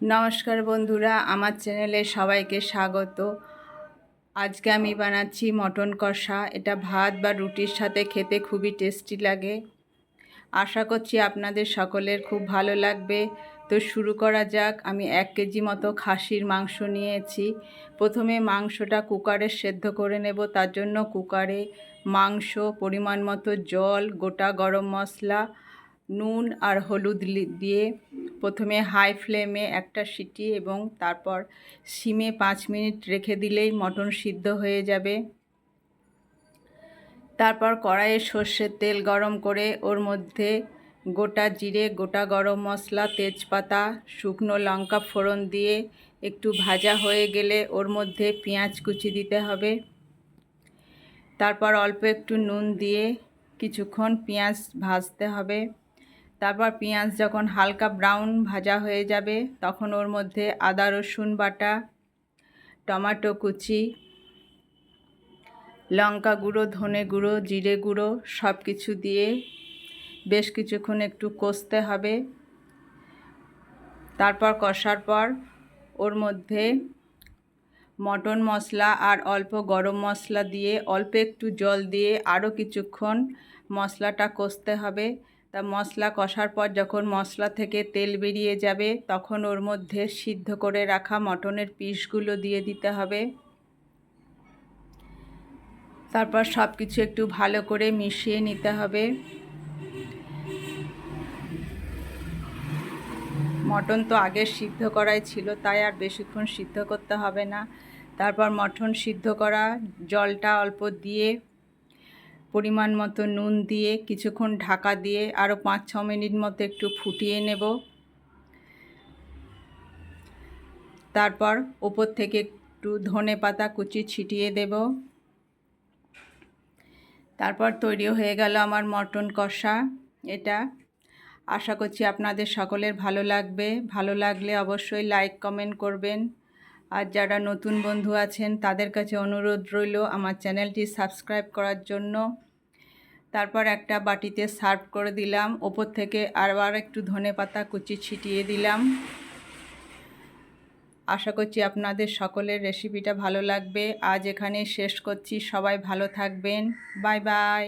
নমস্কার বন্ধুরা, আমার চ্যানেলে সবাইকে স্বাগত। আজকে আমি বানাচ্ছি মটন কষা। এটা ভাত বা রুটির সাথে খেতে খুবই টেস্টি লাগে। আশা করছি আপনাদের সকলের খুব ভালো লাগবে। তো শুরু করা যাক। আমি 1 কেজি মতো খাসির মাংস নিয়েছি। প্রথমে মাংসটা কুকারে সেদ্ধ করে নেব। তার জন্য কুকারে মাংস, পরিমাণ মতো জল, গোটা গরম মশলা, নুন আর হলুদ দিয়ে প্রথমে হাই ফ্লেমে একটা সিটি এবং তারপর সিমে 5 মিনিট রেখে দিলেই মটন সিদ্ধ হয়ে যাবে। তারপর কড়াইয়ে সর্ষের তেল গরম করে ওর মধ্যে গোটা জিরে, গোটা গরম মশলা, তেজপাতা, শুকনো লঙ্কা ফোড়ন দিয়ে একটু ভাজা হয়ে গেলে ওর মধ্যে পেঁয়াজ কুচি দিতে হবে। তারপর অল্প একটু নুন দিয়ে কিছুক্ষণ পেঁয়াজ ভাজতে হবে। তারপর পেঁয়াজ যখন হালকা ব্রাউন ভাজা হয়ে যাবে তখন ওর মধ্যে আদা রসুন বাটা, টমেটো কুচি, লঙ্কা গুঁড়ো, ধনে গুঁড়ো, জিরে গুঁড়ো সব কিছু দিয়ে বেশ কিছুক্ষণ একটু কষতে হবে। তারপর কষার পর ওর মধ্যে মটন মশলা আর অল্প গরম মশলা দিয়ে অল্প একটু জল দিয়ে আরও কিছুক্ষণ মশলাটা কষতে হবে। তা মশলা কষার পর যখন মশলা থেকে তেল বেরিয়ে যাবে তখন ওর মধ্যে সিদ্ধ করে রাখা মটনের পিসগুলো দিয়ে দিতে হবে। তারপর সব কিছু একটু ভালো করে মিশিয়ে নিতে হবে। মটন তো আগে সিদ্ধ করাই ছিল, তাই আর বেশিক্ষণ সিদ্ধ করতে হবে না। তারপর মটন সিদ্ধ করা জলটা অল্প দিয়ে পরিমাণ মতো নুন দিয়ে কিছুক্ষণ ঢাকা দিয়ে আরও 5-6 মিনিট মতো একটু ফুটিয়ে নেব। তারপর ওপর থেকে একটু ধনেপাতা কুচি ছিটিয়ে দেব। তারপর তৈরি হয়ে গেল আমার মটন কষা। এটা আশা করছি আপনাদের সকলের ভালো লাগবে। ভালো লাগলে অবশ্যই লাইক কমেন্ট করবেন। আর যারা নতুন বন্ধু আছেন তাদের কাছে অনুরোধ রইল আমার চ্যানেলটি সাবস্ক্রাইব করার জন্য। তারপর একটা বাটিতে সার্ভ করে দিলাম। ওপর থেকে আবার একটু ধনেপাতা কুচি ছিটিয়ে দিলাম। আশা করছি আপনাদের সকলের রেসিপিটা ভালো লাগবে। আজ এখানেই শেষ করছি। সবাই ভালো থাকবেন। Bye bye.